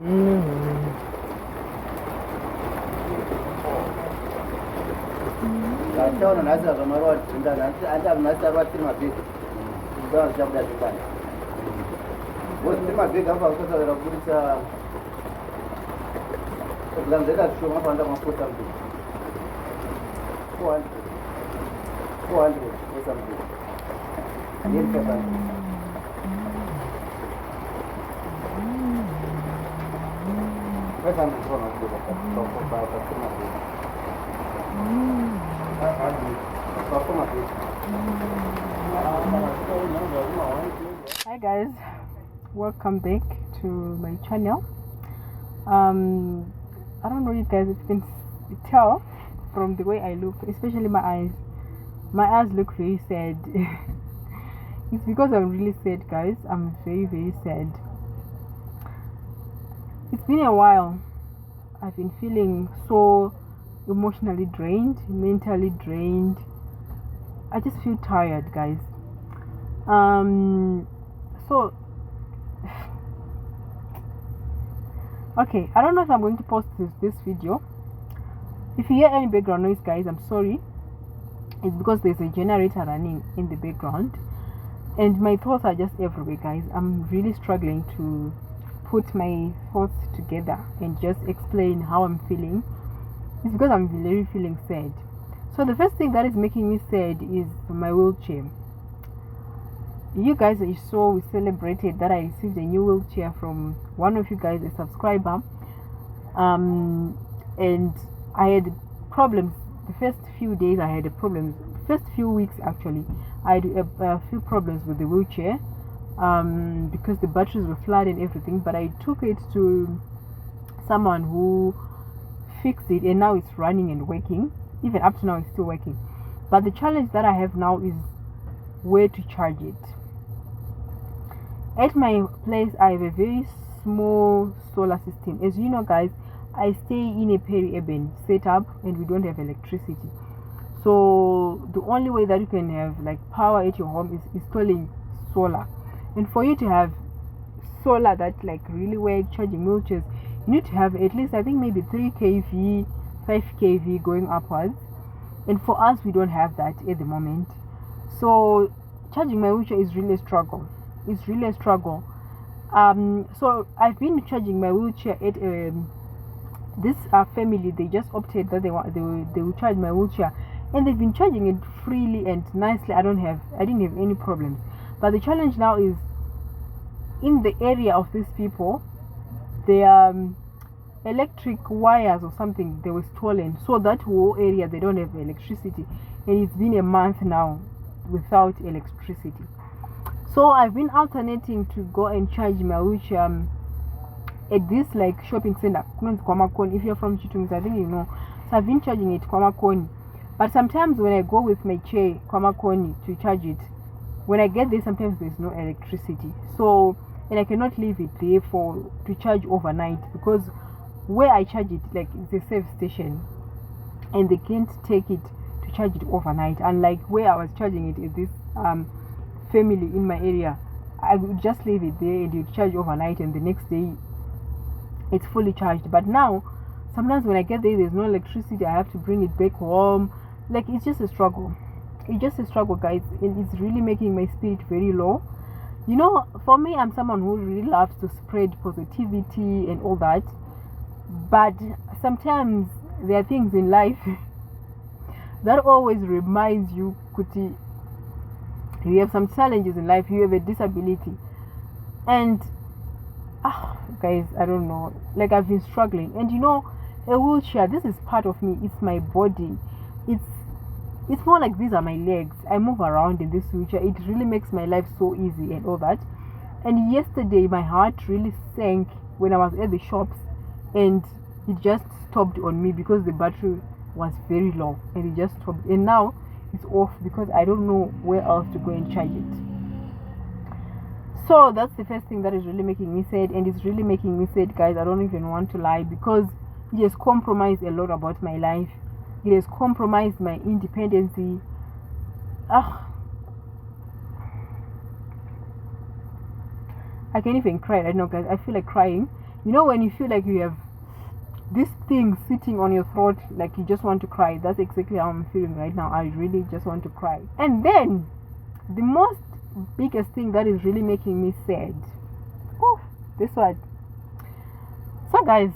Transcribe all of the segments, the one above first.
Hi guys, welcome back to my channel. I don't know you guys if you can tell from the way I look, especially my eyes. My eyes look very sad. It's because I'm really sad, guys. I'm very sad. It's been a while. I've been feeling so emotionally drained, mentally drained. I just feel tired, guys. So okay, I don't know if I'm going to post this video. If you hear any background noise, guys, I'm sorry. It's because there's a generator running in the background and my thoughts are just everywhere, guys. I'm really struggling to put my thoughts together and just explain how I'm feeling. It's because I'm really feeling sad. So the first thing that is making me sad is my wheelchair. You guys saw we celebrated that I received a new wheelchair from one of you guys, a subscriber, and I had problems. The first few days I had problems. First few weeks actually, I had a few problems with the wheelchair because the batteries were flat and everything. But I took it to someone who fixed it, and now it's running and working. Even up to now, it's still working. But the challenge that I have now is where to charge it. At my place, I have a very small solar system. As you know, guys, I stay in a peri-urban setup and we don't have electricity. So the only way that you can have like power at your home is installing solar. And for you to have solar that like really work charging wheelchairs, you need to have at least, I think, maybe 3 kV, 5 kV going upwards. And for us, we don't have that at the moment. So charging my wheelchair is really a struggle. It's really a struggle. So I've been charging my wheelchair at this family. They just opted that they will charge my wheelchair, and they've been charging it freely and nicely. I didn't have any problems. But the challenge now is in the area of these people, their electric wires or something, they were stolen. So that whole area, they don't have electricity, and it's been a month now without electricity. So I've been alternating to go and charge my wheelchair at this like shopping center. If you're from Chitungs, I think you know. So I've been charging it Kwamakoni. But sometimes when I go with my chair Kwamakoni to charge it, when I get there, sometimes there's no electricity. So, and I cannot leave it there to charge overnight, because where I charge it, like, it's a safe station and they can't take it to charge it overnight. Unlike where I was charging it at this family in my area, I would just leave it there and you charge overnight and the next day it's fully charged. But now sometimes when I get there, there's no electricity. I have to bring it back home. Like, it's just a struggle. It's just a struggle, guys, and it's really making my spirit very low. You know, for me, I'm someone who really loves to spread positivity and all that, but sometimes there are things in life that always reminds you, Kuti, you have some challenges in life, you have a disability, and guys, I don't know, like, I've been struggling. And you know, a wheelchair, this is part of me. It's my body. It's more like these are my legs. I move around in this wheelchair. It really makes my life so easy and all that. And yesterday my heart really sank when I was at the shops, and it just stopped on me because the battery was very low, and it just stopped, and now it's off because I don't know where else to go and charge it. So that's the first thing that is really making me sad, and it's really making me sad, guys. I don't even want to lie, because it has compromised a lot about my life. It has compromised my independency. I can't even cry right now, guys. I feel like crying. You know, when you feel like you have this thing sitting on your throat, like you just want to cry. That's exactly how I'm feeling right now. I really just want to cry. And then the most biggest thing that is really making me sad, this one. So guys,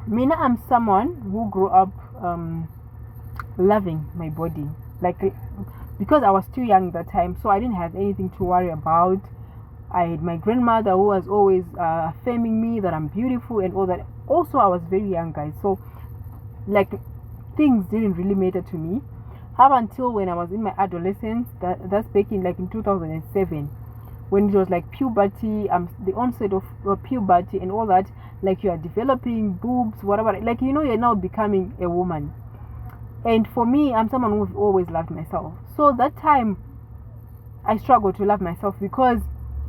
Mina, I'm someone who grew up loving my body, like, because I was too young that time, so I didn't have anything to worry about. I had my grandmother who was always affirming me that I'm beautiful and all that. Also, I was very young, guys, so like things didn't really matter to me up until when I was in my adolescence. That's back in like in 2007, when it was like puberty, the onset of puberty and all that. Like, you are developing boobs, whatever, like, you know, you're now becoming a woman. And for me, I'm someone who's always loved myself. So that time I struggled to love myself, because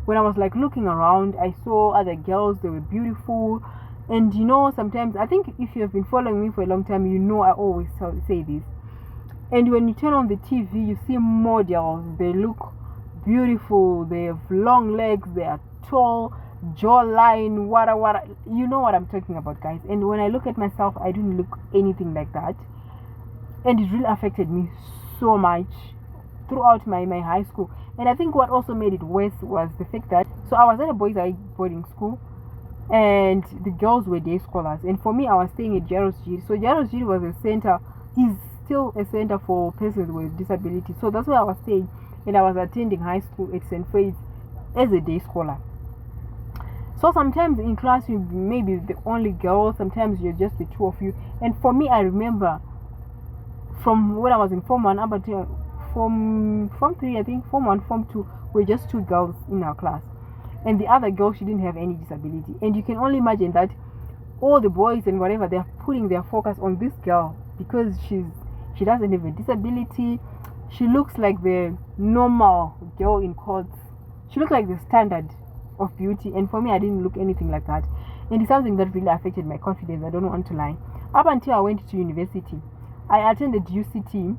when I was like looking around, I saw other girls, they were beautiful. And you know, sometimes, I think if you have been following me for a long time, you know I always say this. And when you turn on the TV, you see models, they look beautiful, they have long legs, they are tall, jawline, what, you know what I'm talking about, guys. And when I look at myself, I didn't look anything like that. And it really affected me so much throughout my high school. And I think what also made it worse was the fact that, so I was at a boys' boarding school, and the girls were day scholars. And for me, I was staying at Jaros G. So Jaros G was is still a center for persons with disabilities. So that's where I was staying, and I was attending high school at St. Faith's as a day scholar. So sometimes in class you may be the only girl, sometimes you're just the two of you. And for me, I remember from when I was in Form 1 up until Form 3, I think, Form 1, Form 2, were just two girls in our class. And the other girl, she didn't have any disability. And you can only imagine that all the boys and whatever, they're putting their focus on this girl because she doesn't have a disability. She looks like the normal girl in quotes. She looks like the standard of beauty. And for me, I didn't look anything like that. And it's something that really affected my confidence. I don't want to lie. Up until I went to university, I attended UCT,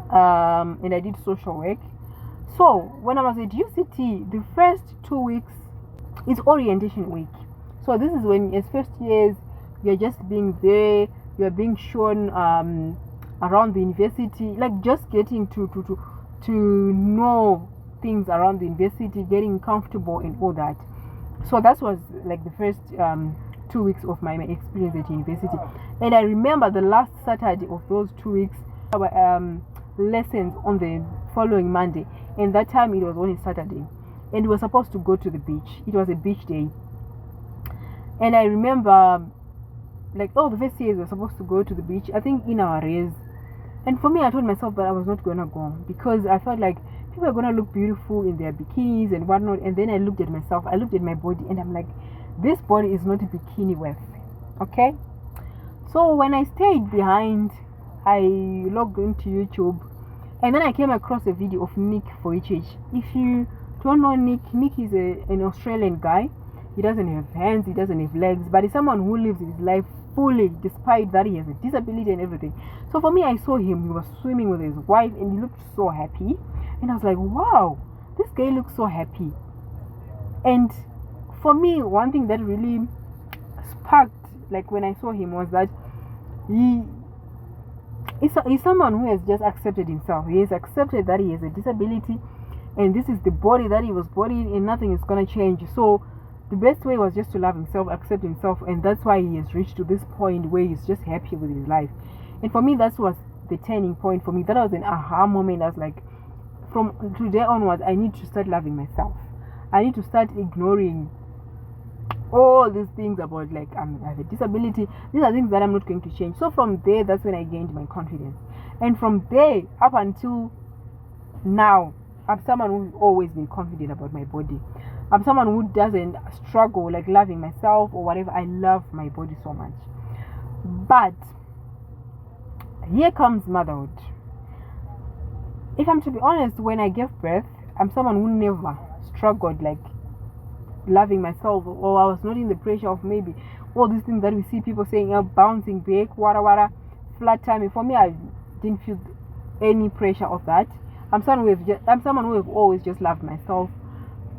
and I did social work. So when I was at UCT, the first 2 weeks is orientation week. So this is when, as first years, you're just being there, you're being shown around the university, like just getting to know things around the university, getting comfortable and all that. So that was like the first 2 weeks of my experience at university. And I remember the last Saturday of those 2 weeks, our lessons on the following Monday, and that time it was on a Saturday, and we were supposed to go to the beach. It was a beach day. And I remember, like, the first years we were supposed to go to the beach, I think in our race. And for me, I told myself that I was not gonna go, because I felt like people are gonna look beautiful in their bikinis and whatnot. And then I looked at myself, I looked at my body, and I'm like, this body is not a bikini worth. Okay. So when I stayed behind, I logged into YouTube, and then I came across a video of Nick Vujicic. If you don't know Nick is an Australian guy. He doesn't have hands, he doesn't have legs, but he's someone who lives his life fully, despite that he has a disability and everything. So for me, I saw him, he was swimming with his wife, and he looked so happy. And I was like, wow, this guy looks so happy. And for me, one thing that really sparked, like when I saw him, was that he's someone who has just accepted himself. He has accepted that he has a disability, and this is the body that he was born in, and nothing is going to change. So the best way was just to love himself, accept himself, and that's why he has reached to this point where he's just happy with his life. And for me, that was the turning point for me. That was an aha moment. I was like, from today onwards, I need to start loving myself. I need to start ignoring all these things about, like, I have a disability. These are things that I'm not going to change. So from there, that's when I gained my confidence. And from there up until now, I'm someone who's always been confident about my body. I'm someone who doesn't struggle like loving myself or whatever. I love my body so much. But here comes motherhood. If I'm to be honest, when I gave birth, I'm someone who never struggled like loving myself, or I was not in the pressure of maybe all these things that we see people saying, bouncing back, wada, flat tummy. For me, I didn't feel any pressure of that. I'm someone who have always just loved myself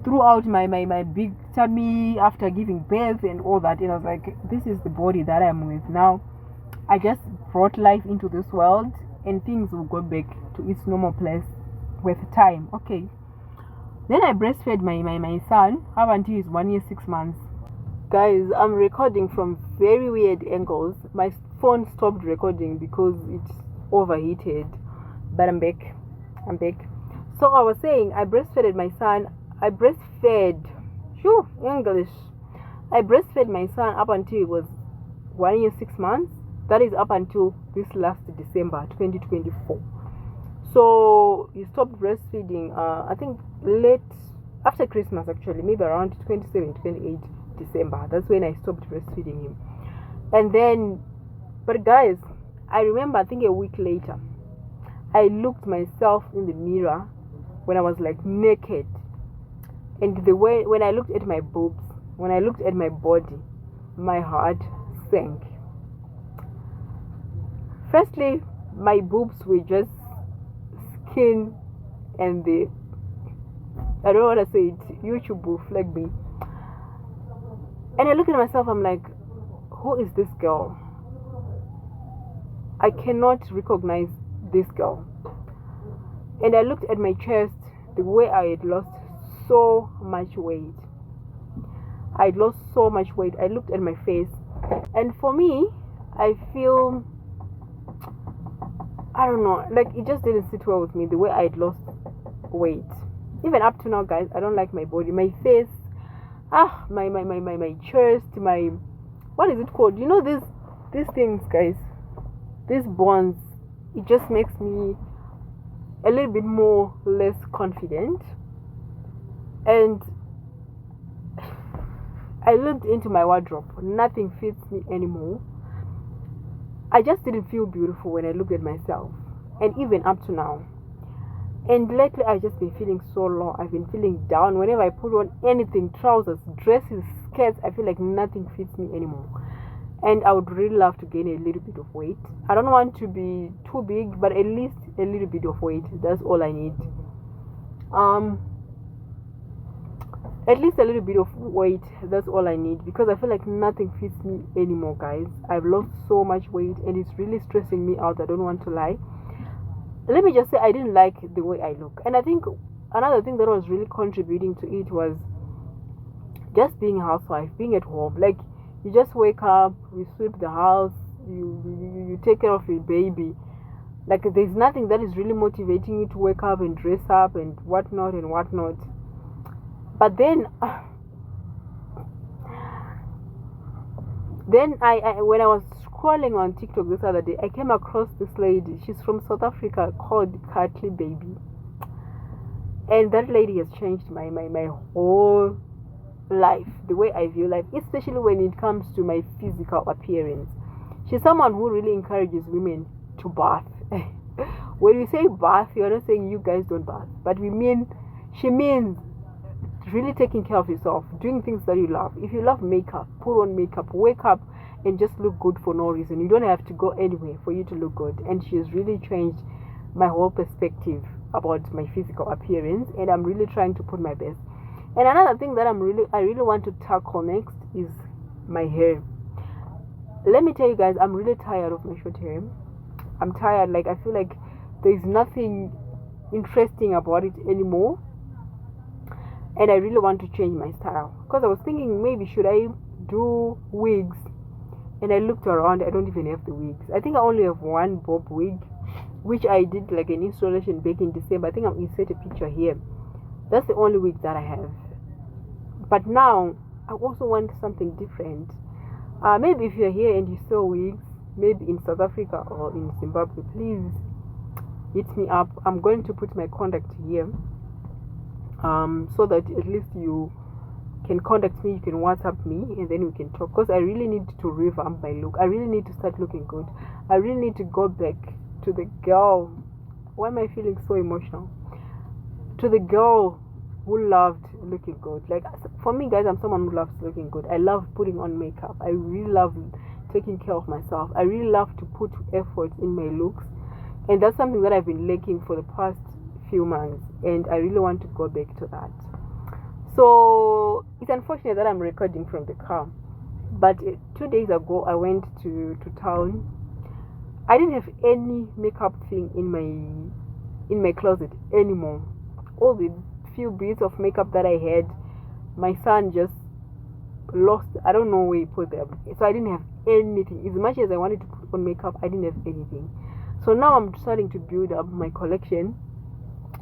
throughout my big tummy after giving birth and all that, and I was like, this is the body that I'm with now. I just brought life into this world, and things will go back to its normal place with time. Okay. Then I breastfed my son up until he's 1 year 6 months. Guys, I'm recording from very weird angles. My phone stopped recording because it overheated, but I'm back. So I was saying, I breastfed my son. I breastfed my son up until he was 1 year 6 months. That is up until this last December 2024. So he stopped breastfeeding, I think late after Christmas, actually, maybe around 27, 28 December. That's when I stopped breastfeeding him. And then, but guys, I remember, I think a week later, I looked myself in the mirror when I was like naked. And the way, when I looked at my boobs, when I looked at my body, my heart sank. Firstly, my boobs were just skin, and I don't want to say it, YouTube will flag me. And I look at myself, I'm like, who is this girl? I cannot recognize this girl. And I looked at my chest, the way I had lost so much weight. I lost so much weight. I looked at my face, and for me, I feel, I don't know, like it just didn't sit well with me, the way I had lost weight. Even up to now, guys, I don't like my body, my face, my chest, my, what is it called? You know, these things, guys, these bones, it just makes me a little bit more less confident. And I looked into my wardrobe, nothing fits me anymore. I just didn't feel beautiful when I looked at myself, and even up to now. And lately, I've just been feeling so low. I've been feeling down. Whenever I put on anything, trousers, dresses, skirts, I feel like nothing fits me anymore. And I would really love to gain a little bit of weight. I don't want to be too big, but at least a little bit of weight. That's all I need. At least a little bit of weight, that's all I need, because I feel like nothing fits me anymore, guys. I've lost so much weight, and it's really stressing me out. I don't want to lie. Let me just say, I didn't like the way I look. And I think another thing that was really contributing to it was just being a housewife, being at home. Like, you just wake up, you sweep the house, you take care of your baby. Like, there's nothing that is really motivating you to wake up and dress up and whatnot and whatnot. But then I when I was scrolling on TikTok this other day, I came across this lady. She's from South Africa, called Cartley Baby. And that lady has changed my whole life, the way I view life, especially when it comes to my physical appearance. She's someone who really encourages women to bath. When we say bath, you're not saying you guys don't bath, but she means really taking care of yourself, doing things that you love. If you love makeup, put on makeup, wake up and just look good for no reason. You don't have to go anywhere for you to look good. And she has really changed my whole perspective about my physical appearance, and I'm really trying to put my best. And another thing that I really want to tackle next is my hair. Let me tell you guys, I'm really tired of my short hair. I'm tired. Like, I feel like there's nothing interesting about it anymore. And I really want to change my style, because I was thinking, maybe should I do wigs? And I looked around, I don't even have the wigs. I think I only have one bob wig, which I did like an installation back in December. I think I'll insert a picture here. That's the only wig that I have. But now I also want something different. Maybe if you're here and you sell wigs, maybe in South Africa or in Zimbabwe, please hit me up. I'm going to put my contact here. So that at least you can contact me, you can WhatsApp me, and then we can talk, because I really need to revamp my look. I really need to start looking good. I really need to go back to the girl. Why am I feeling so emotional? To the girl who loved looking good. Like, for me, guys, I'm someone who loves looking good. I love putting on makeup. I really love taking care of myself. I really love to put effort in my looks, and that's something that I've been lacking for the past few months, and I really want to go back to that. So it's unfortunate that I'm recording from the car. But 2 days ago, I went to town. I didn't have any makeup thing in my closet anymore. All the few bits of makeup that I had, my son just lost. I don't know where he put them. So I didn't have anything. As much as I wanted to put on makeup, I didn't have anything. So now I'm starting to build up my collection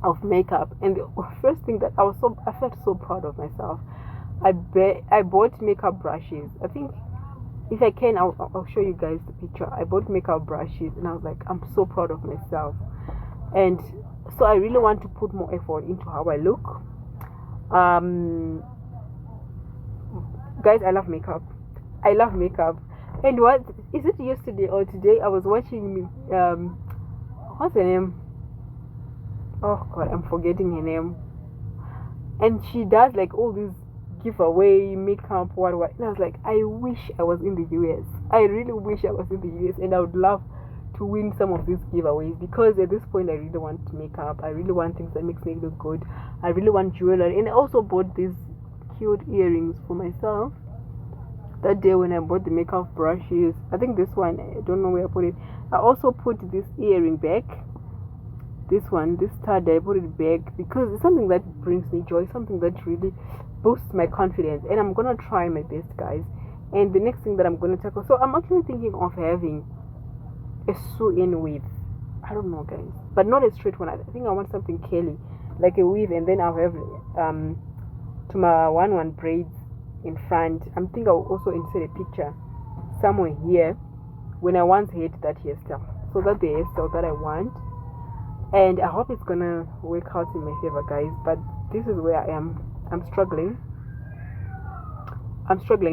of makeup. And the first thing that I felt so proud of myself. I bought makeup brushes. I think if I can, I'll show you guys the picture. I bought makeup brushes, and I was like, I'm so proud of myself. And so I really want to put more effort into how I look. Guys, I love makeup. And what is it? Yesterday or today, I was watching what's her name? Oh God, I'm forgetting her name. And she does like all these giveaway makeup, what. And I was like, I wish I was in the US. I really wish I was in the US, and I would love to win some of these giveaways, because at this point I really want makeup. I really want things that makes me look good. I really want jewelry, and I also bought these cute earrings for myself that day when I bought the makeup brushes. I think this one, I don't know where I put it. I also put this earring back. This one, this stud, I put it back because it's something that brings me joy, something that really boosts my confidence, and I'm gonna try my best, guys. And the next thing that I'm gonna tackle, so I'm actually thinking of having a sew-in weave. I don't know, guys, but not a straight one. I think I want something curly, like a weave, and then I'll have to my one braids in front. I'm thinking I'll also insert a picture somewhere here when I once had that hairstyle, so that's the hairstyle that I want. And I hope it's gonna work out in my favor, guys. But this is where I am. I'm struggling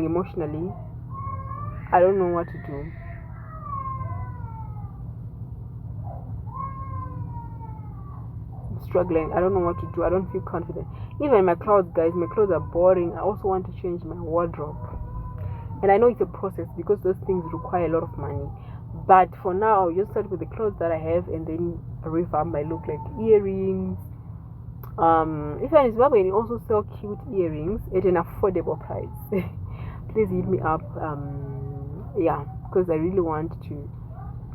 emotionally. I don't know what to do. I'm struggling. I don't know what to do. I don't feel confident. Even my clothes, guys, my clothes are boring. I also want to change my wardrobe. And I know it's a process because those things require a lot of money. But for now, I'll just start with the clothes that I have and then revamp my look, like earrings. If you're in Zimbabwe, you also sell cute earrings at an affordable price. Please hit me up. Yeah, because I really want to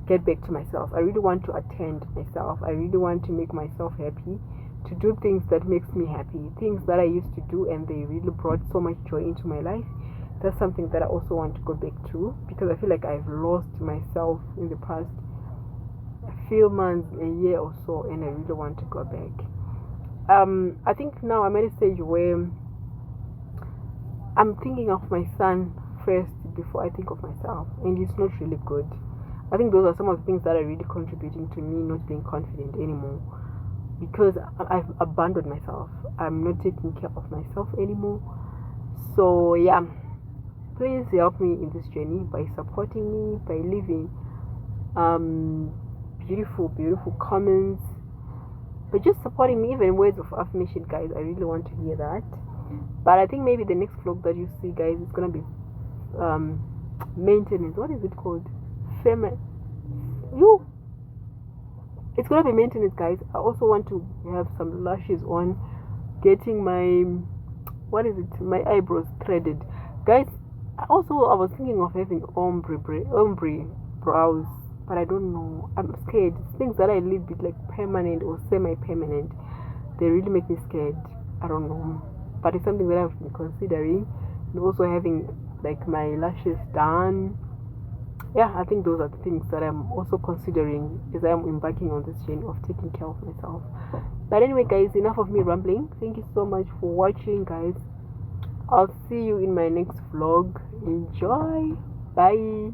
get back to myself. I really want to attend myself. I really want to make myself happy, to do things that makes me happy, things that I used to do and they really brought so much joy into my life. That's something that I also want to go back to, because I feel like I've lost myself in the past few months, a year or so, and I really want to go back. I think now I'm at a stage where I'm thinking of my son first before I think of myself, and it's not really good. I think those are some of the things that are really contributing to me not being confident anymore, because I've abandoned myself. I'm not taking care of myself anymore. So yeah, please help me in this journey by supporting me, by leaving beautiful comments, but just supporting me, even words of affirmation, guys. I really want to hear that. But I think maybe the next vlog that you see, guys, is gonna be maintenance. What is it called? It's gonna be maintenance, guys. I also want to have some lashes on, getting my my eyebrows threaded, guys. I was thinking of having ombre brows, but I don't know. I'm scared. Things that I leave it like permanent or semi-permanent, they really make me scared. I don't know, but it's something that I've been considering. And also having like my lashes done. Yeah, I think those are the things that I'm also considering as I'm embarking on this journey of taking care of myself. But anyway, guys, enough of me rambling. Thank you so much for watching, guys. I'll see you in my next vlog. Enjoy. Bye.